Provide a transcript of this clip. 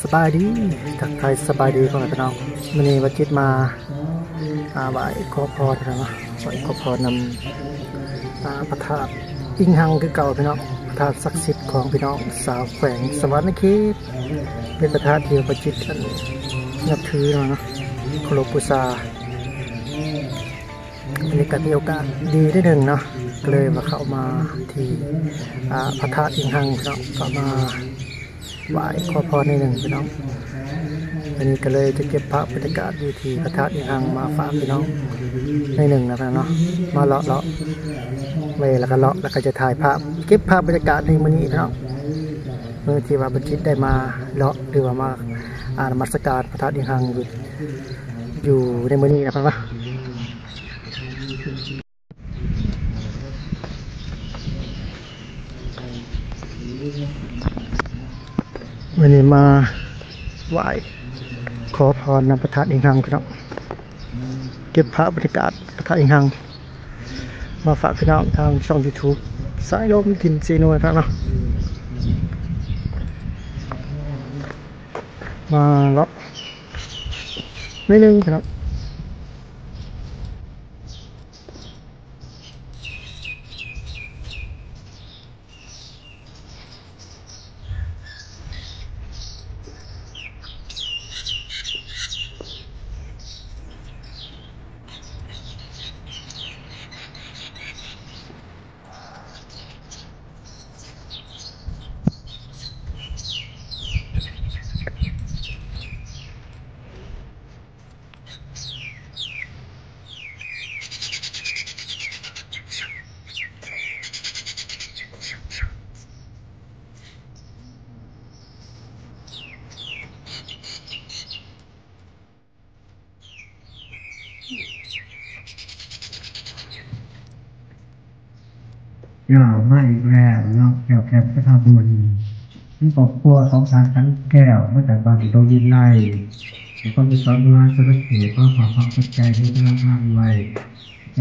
สบายดีทักทายสบายดีพ่อแม่พี่น้องมื้อนี้วัดจิตมาไหว้ขอพรเนาะไหว้ขอพรนำพระธาตุอิงหังคือเก่าพี่น้องพระธาตุศักดิ์สิทธิ์ของพี่น้องสาวแขวงสวรรณเขตเป็นพระธาตุที่วัดจิตนับถือเนาะเคารพบูชาอันนี้ก็มีโอกาสดีได้หนึ่งเนาะเลยมาเข้ามาที่พระธาตุอิงหังพี่น้องก็มาไหว้ขอพรในหนึ่งพี่น้องอันนี้ก็เลยจะเก็บภาพบรรยากาศอยู่ที่พระธาตุอิงหังมาฝากพี่น้องในหนึ่งนะพี่น้องมาเลาะเวแล้วก็เลาะแล้วก็จะถ่ายภาพเก็บภาพบรรยากาศในมื้อนี้พี่น้องเมื่อที่ว่าบัณฑิตได้มาเลาะหรือว่ามาอ่านนมัสการพระธาตุอิงหังอยู่ในมื้อนี้นะพี่น้องวันนี้มาไหว้ขอพรนำพระธาตุอิงหังพี่น้องเก็บภาพบรรยากาศพระธาตุอิงหังมาฝากพี่น้องทางช่อง YouTube สายลมถิ่นซีโนครับเนาะมาเลาะนิดนึงครับย่อมาอีกแล้วเนาะแก้วแก้วพระธาตุบุญนี่ครอบครัวของสารขันแก้วมาจากบ้านโดยินไล่ก็มีสอนมาสุรเขตก็ขอความเข้าใจที่ทำงานไว้ใจ